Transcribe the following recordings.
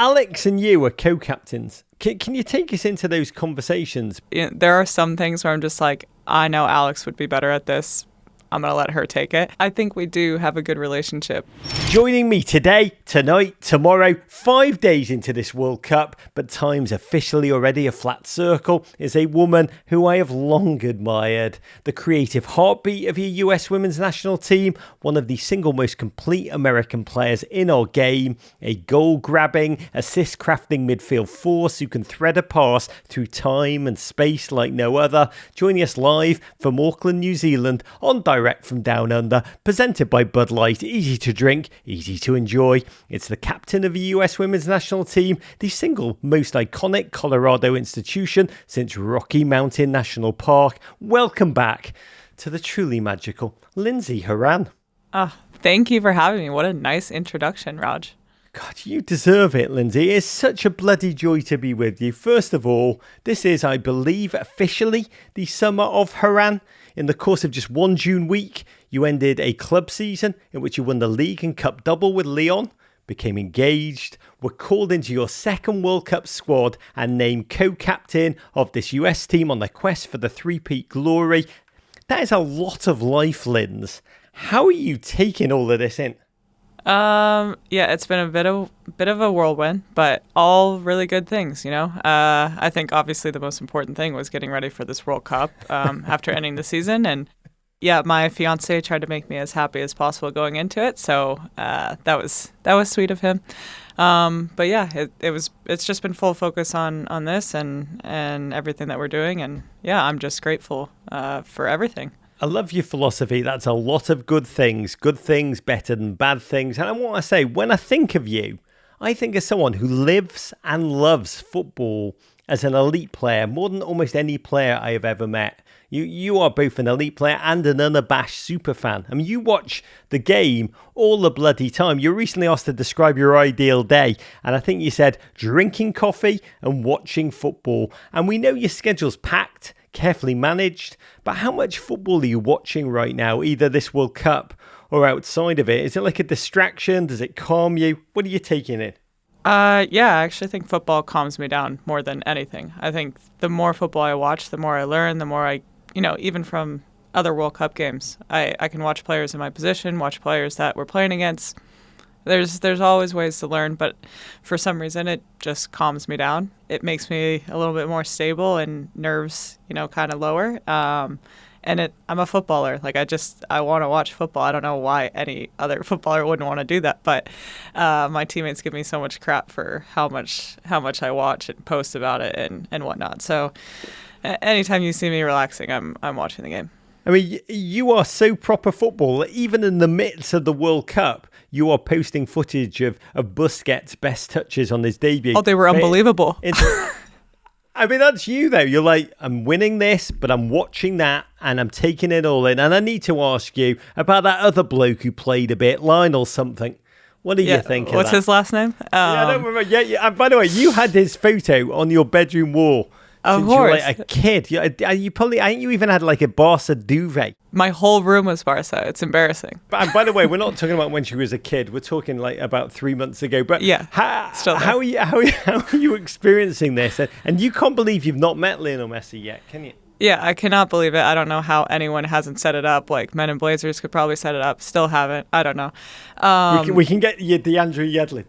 Alex and you are co-captains. Can you take us into those conversations? Yeah, there are some things where I'm just like, I know Alex would be better at this. I'm going to let her take it. I think we do have a good relationship. Joining me today, tonight, tomorrow, 5 days into this World Cup, but time's officially already a flat circle, is a woman who I have long admired. The creative heartbeat of your US women's national team, one of the single most complete American players in our game, a goal-grabbing, assist-crafting midfield force who can thread a pass through time and space like no other. Joining us live from Auckland, New Zealand, on Direct from Down Under, presented by Bud Light, easy to drink, easy to enjoy. It's the captain of the US women's national team, the single most iconic Colorado institution since Rocky Mountain National Park. Welcome back to the truly magical Lindsey Horan. Thank you for having me. What a nice introduction, Raj. God, you deserve it, Lindsey. It's such a bloody joy to be with you. First of all, this is, I believe, officially the summer of Horan. In the course of just one June week, you ended a club season in which you won the league and cup double with Lyon, became engaged, were called into your second World Cup squad and named co-captain of this US team on their quest for the three-peat glory. That is a lot of life, Linz. How are you taking all of this in? Yeah, it's been a bit of a whirlwind, but all really good things, you know. I think obviously the most important thing was getting ready for this World Cup after ending the season, and yeah, my fiance tried to make me as happy as possible going into it, so that was sweet of him. But yeah, it's just been full focus on this and everything that we're doing, and yeah, I'm just grateful for everything. I love your philosophy. That's a lot of good things better than bad things. And I want to say, when I think of you, I think of someone who lives and loves football as an elite player, more than almost any player I have ever met. You are both an elite player and an unabashed super fan. I mean, you watch the game all the bloody time. You were recently asked to describe your ideal day, and I think you said drinking coffee and watching football. And we know your schedule's packed, carefully managed, but how much football are you watching right now, either this World Cup or outside of it? Is it like a distraction? Does it calm you? What are you taking in? Yeah, I actually think football calms me down more than anything. I think the more football I watch, the more I learn, the more I, even from other World Cup games, I can watch players in my position, watch players that we're playing against. There's always ways to learn, but for some reason it just calms me down. It makes me a little bit more stable and nerves, kind of lower. And I'm a footballer. Like I want to watch football. I don't know why any other footballer wouldn't want to do that, but my teammates give me so much crap for how much I watch and post about it and whatnot. So anytime you see me relaxing, I'm watching the game. I mean, you are so proper football that even in the midst of the World Cup, you are posting footage of Busquets' best touches on his debut. Oh, they were unbelievable. I mean, that's you, though. You're like, I'm winning this, but I'm watching that, and I'm taking it all in. And I need to ask you about that other bloke who played a bit, Lionel something. What do you think of that? What's his last name? I don't remember. Yeah. And by the way, you had his photo on your bedroom wall. Of Since course. You were like a kid. You probably, I think you even had like a Barca duvet. My whole room was Barca. It's embarrassing. And by the way, we're not talking about when she was a kid. We're talking like about 3 months ago. But yeah, how are you experiencing this? And you can't believe you've not met Lionel Messi yet, can you? Yeah, I cannot believe it. I don't know how anyone hasn't set it up. Like Men in Blazers could probably set it up. Still haven't. I don't know. We can get you DeAndre Yedlin.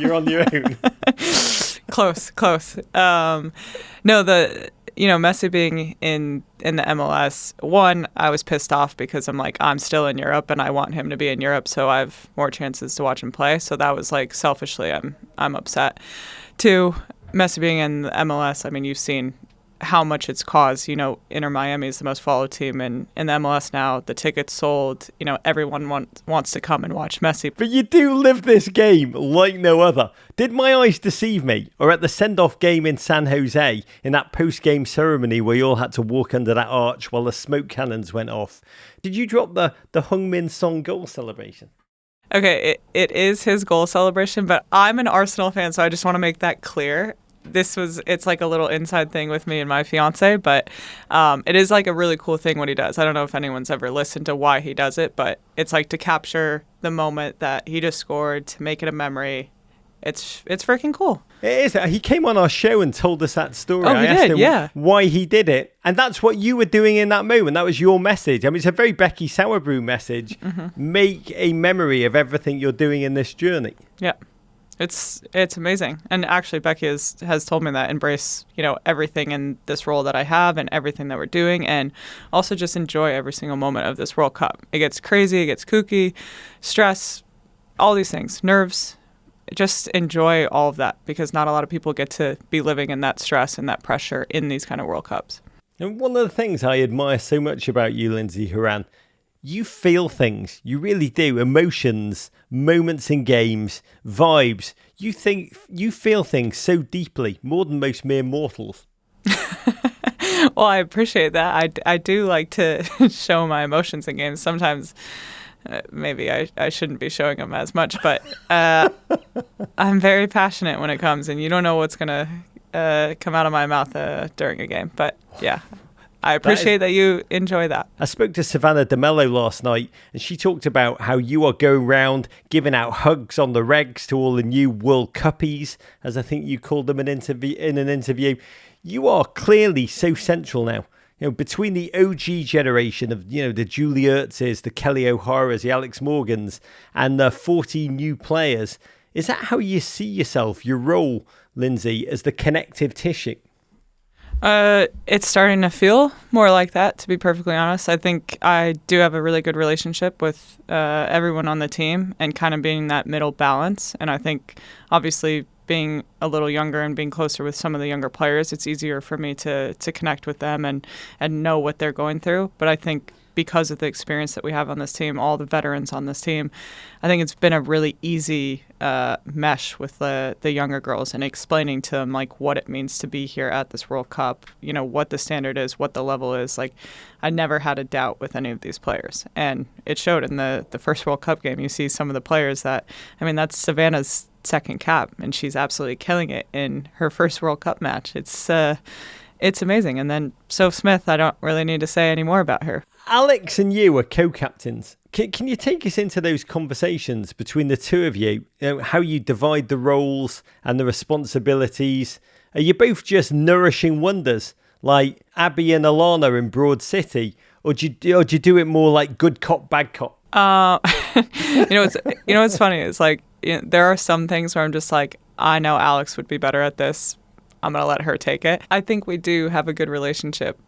You're on your own. Close. No, Messi being in the MLS, one, I was pissed off because I'm still in Europe and I want him to be in Europe so I have more chances to watch him play. So that was like selfishly I'm upset. Two, Messi being in the MLS, I mean, you've seen how much it's caused. Inter Miami is the most followed team in the MLS now. The tickets sold. Everyone wants to come and watch Messi. But you do live this game like no other. Did my eyes deceive me? Or at the send-off game in San Jose, in that post-game ceremony where you all had to walk under that arch while the smoke cannons went off, did you drop the Heung-Min Son goal celebration? Okay, it is his goal celebration, but I'm an Arsenal fan, so I just want to make that clear. It's like a little inside thing with me and my fiance, but it is like a really cool thing what he does. I don't know if anyone's ever listened to why he does it, but it's like to capture the moment that he just scored, to make it a memory, it's freaking cool. It is. He came on our show and told us that story. Oh, he I asked did, him yeah. why he did it. And that's what you were doing in that moment. That was your message. I mean, it's a very Becky Sauerbrew message. Make a memory of everything you're doing in this journey. Yeah. It's amazing. And actually, Becky has told me that embrace, everything in this role that I have and everything that we're doing, and also just enjoy every single moment of this World Cup. It gets crazy, it gets kooky, stress, all these things, nerves. Just enjoy all of that, because not a lot of people get to be living in that stress and that pressure in these kind of World Cups. And one of the things I admire so much about you, Lindsey Horan, you feel things. You really do. Emotions, moments in games, vibes. You feel things so deeply, more than most mere mortals. Well, I appreciate that. I do like to show my emotions in games. Sometimes maybe I shouldn't be showing them as much, but I'm very passionate when it comes, and you don't know what's going to come out of my mouth during a game. But yeah. I appreciate that you enjoy that. I spoke to Savannah DeMello last night, and she talked about how you are going around giving out hugs on the regs to all the new World Cuppies, as I think you called them in an interview. You are clearly so central now. Between the OG generation of, the Julie Ertzes, the Kelly O'Haras, the Alex Morgans, and the 40 new players. Is that how you see yourself, your role, Lindsey, as the connective tissue? It's starting to feel more like that, to be perfectly honest. I think I do have a really good relationship with everyone on the team, and kind of being that middle balance. And I think, obviously, being a little younger and being closer with some of the younger players, it's easier for me to connect with them and know what they're going through. But I think because of the experience that we have on this team, all the veterans on this team, I think it's been a really easy mesh with the younger girls, and explaining to them what it means to be here at this World Cup, what the standard is, what the level is. I never had a doubt with any of these players, and it showed in the first World Cup game. You see some of the players that's Savannah's second cap, and she's absolutely killing it in her first World Cup match. It's amazing. And then Soph Smith, I don't really need to say any more about her. Alex and you are co-captains. Can you take us into those conversations between the two of you? How you divide the roles and the responsibilities? Are you both just nourishing wonders like Abby and Alana in Broad City, or do you do it more like good cop, bad cop? What's funny is there are some things where I'm just I know Alex would be better at this. I'm going to let her take it. I think we do have a good relationship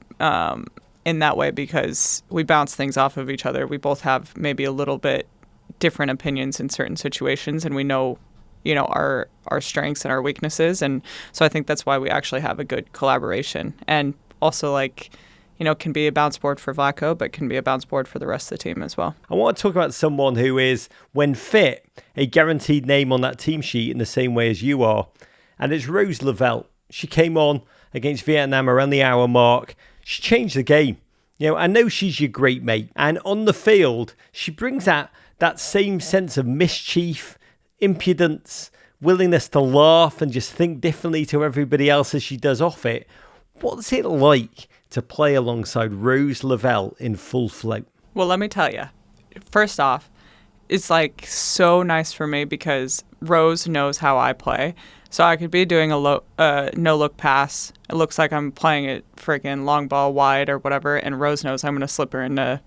in that way, because we bounce things off of each other. We both have maybe a little bit different opinions in certain situations, and we know, our strengths and our weaknesses. And so I think that's why we actually have a good collaboration. And also can be a bounce board for Vlaco, but can be a bounce board for the rest of the team as well. I want to talk about someone who is, when fit, a guaranteed name on that team sheet in the same way as you are. And it's Rose Lavelle. She came on against Vietnam around the hour mark. She changed the game. I know she's your great mate. And on the field, she brings out that same sense of mischief, impudence, willingness to laugh and just think differently to everybody else as she does off it. What's it like to play alongside Rose Lavelle in full flow? Well, let me tell you. First off, it's so nice for me, because Rose knows how I play. So I could be doing a no-look pass. It looks like I'm playing it freaking long ball wide or whatever, and Rose knows I'm going to slip her into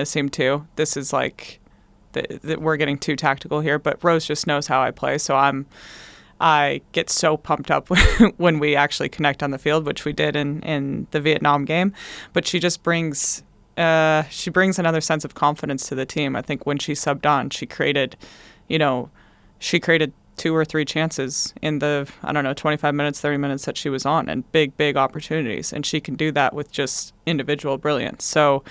seam two. This is we're getting too tactical here, but Rose just knows how I play. So I get so pumped up when we actually connect on the field, which we did in the Vietnam game. But she just brings another sense of confidence to the team. I think when she subbed on, she created 2 or 3 chances in the, 25 minutes, 30 minutes that she was on, and big opportunities. And she can do that with just individual brilliance. So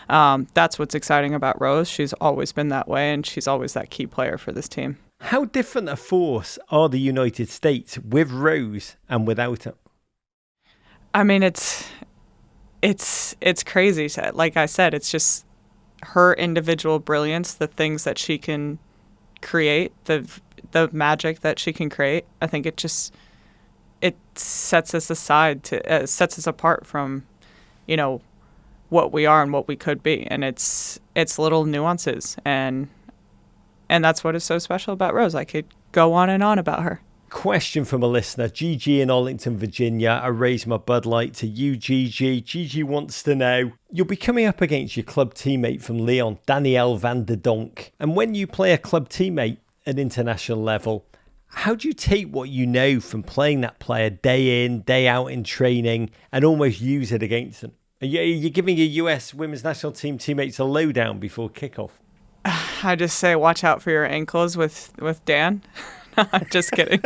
that's what's exciting about Rose. She's always been that way, and she's always that key player for this team. How different a force are the United States with Rose and without her? I mean, it's crazy. Like I said, it's just her individual brilliance, the things that she can create, the magic that she can create. I think it sets us sets us apart from, what we are and what we could be. And it's little nuances, and that's what is so special about Rose. I could go on and on about her. Question from a listener, Gigi in Arlington, Virginia. I raise my Bud Light to you, Gigi. Gigi wants to know, you'll be coming up against your club teammate from Lyon, Danielle van der Donk. And when you play a club teammate at international level, how do you take what you know from playing that player day in, day out in training and almost use it against them? Are you giving your US women's national team teammates a lowdown before kickoff? I just say watch out for your ankles with Dan. No, I'm just kidding.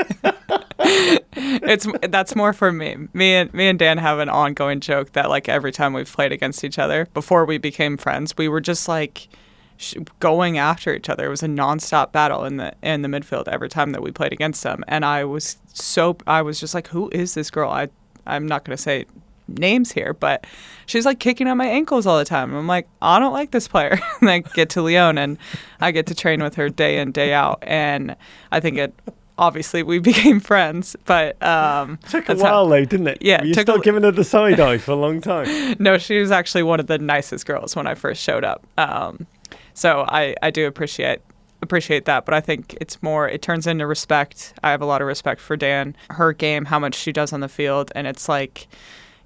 That's more for me. Me and Dan have an ongoing joke that like every time we've played against each other before we became friends, we were just like going after each other. It was a nonstop battle in the midfield every time that we played against them. And I was just like, who is this girl? I'm not going to say names here, but she's like kicking at my ankles all the time. I'm like, I don't like this player. And I get to Lyon and I get to train with her day in, day out. And I think obviously we became friends, but took a while though, didn't it? Yeah. You still giving her the side eye for a long time. No, she was actually one of the nicest girls when I first showed up. So I do appreciate that, but I think it turns into respect. I have a lot of respect for Dan, her game, how much she does on the field, and it's like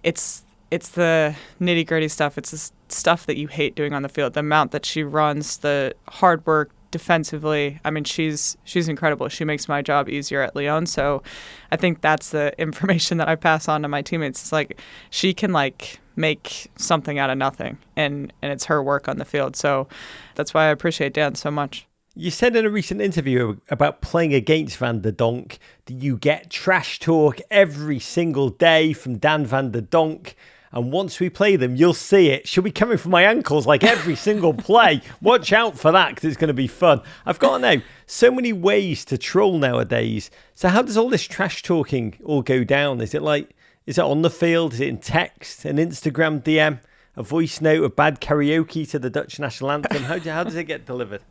it's the nitty-gritty stuff. It's the stuff that you hate doing on the field, the amount that she runs, the hard work defensively. I mean, she's incredible. She makes my job easier at Lyon, so I think that's the information that I pass on to my teammates. It's like she can like make something out of nothing, and it's her work on the field. So that's why I appreciate Dan so much. You said in a recent interview about playing against Van der Donk that you get trash talk every single day from Dan Van der Donk. And once we play them, you'll see it. She'll be coming for my ankles like every single play. Watch out for that because it's going to be fun. I've got to know, so many ways to troll nowadays. So how does all this trash talking all go down? Is it on the field? Is it in text, an Instagram DM, a voice note, a bad karaoke to the Dutch national anthem? How does it get delivered?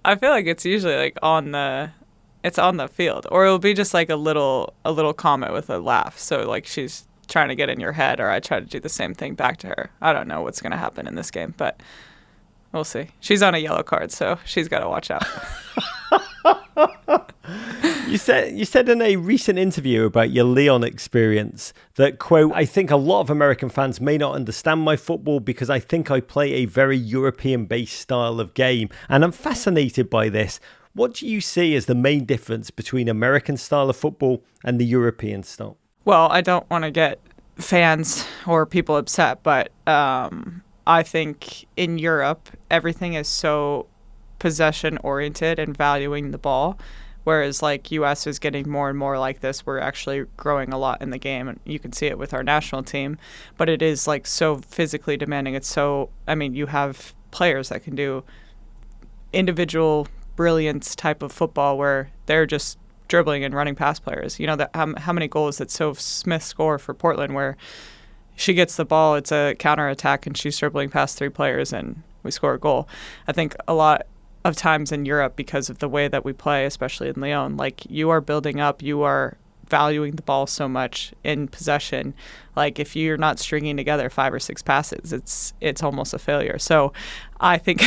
I feel like it's usually like on the field, or it'll be just like a little comment with a laugh. So like she's trying to get in your head, or I try to do the same thing back to her. I don't know what's going to happen in this game, but we'll see. She's on a yellow card, so she's got to watch out. You said in a recent interview about your Lyon experience that, quote, I think a lot of American fans may not understand my football because I think I play a very European-based style of game. And I'm fascinated by this. What do you see as the main difference between American style of football and the European style? Well, I don't want to get fans or people upset, but I think in Europe, everything is so possession-oriented and valuing the ball, whereas like U.S. is getting more and more like this. We're actually growing a lot in the game, and you can see it with our national team, but it is like so physically demanding. You have players that can do individual brilliance type of football where they're just dribbling and running past players. You know, how many goals did Soph Smith score for Portland where she gets the ball, it's a counterattack, and she's dribbling past three players and we score a goal. I think a lot of times in Europe, because of the way that we play, especially in Lyon, like you are building up, you are valuing the ball so much in possession. Like if you're not stringing together 5 or 6 passes, it's almost a failure. So I think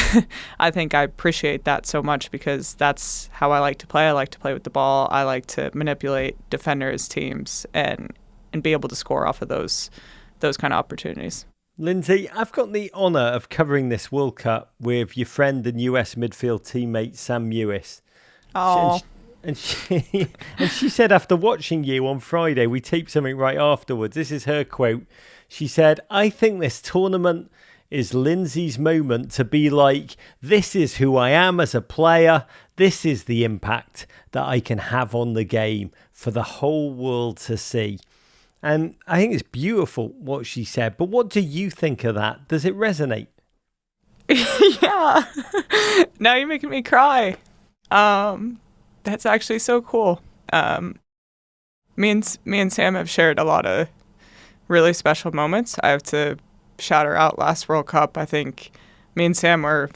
I appreciate that so much because that's how I like to play. I like to play with the ball. I like to manipulate defenders, teams, and be able to score off of those kind of opportunities. Lindsey, I've got the honour of covering this World Cup with your friend and US midfield teammate Sam Mewis. Oh. And she said after watching you on Friday, we taped something right afterwards. This is her quote. She said, I think this tournament is Lindsey's moment to be like, this is who I am as a player. This is the impact that I can have on the game for the whole world to see. And I think it's beautiful what she said. But what do you think of that? Does it resonate? Yeah. Now you're making me cry. That's actually so cool. Me and Sam have shared a lot of really special moments. I have to shout her out last World Cup. I think me and Sam were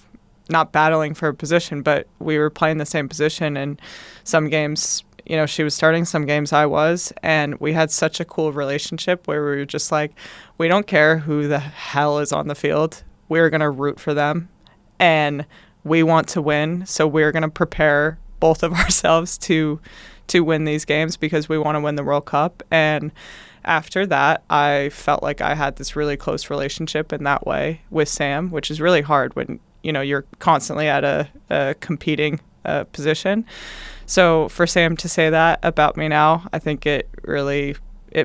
not battling for a position, but we were playing the same position. And some games, you know, she was starting, some games I was. And we had such a cool relationship where we were just like, we don't care who the hell is on the field. We're going to root for them. And we want to win. So we're going to prepare both of ourselves to win these games because we want to win the World Cup. And after that, I felt like I had this really close relationship in that way with Sam, which is really hard when, you're constantly at a competing position. So for Sam to say that about me now, I think it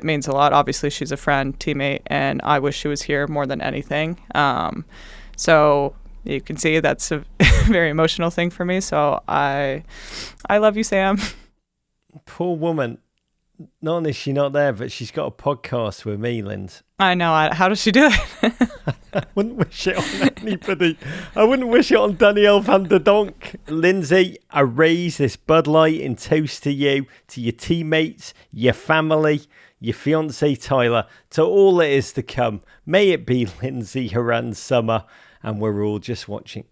means a lot. Obviously, she's a friend, teammate, and I wish she was here more than anything. So you can see that's a very emotional thing for me. So I love you, Sam. Poor woman. Not only is she not there, but she's got a podcast with me, Linz. I know. How does she do it? I wouldn't wish it on anybody. I wouldn't wish it on Danielle van der Donk. Lindsey, I raise this Bud Light in toast to you, to your teammates, your family, your fiancé Tyler, to all that is to come. May it be Lindsey Horan's summer, and we're all just watching.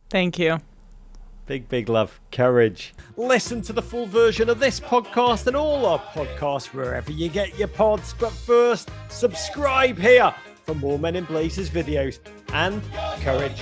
Thank you. Big, big love. Courage. Listen to the full version of this podcast and all our podcasts wherever you get your pods. But first, subscribe here for more Men in Blazers videos. And courage.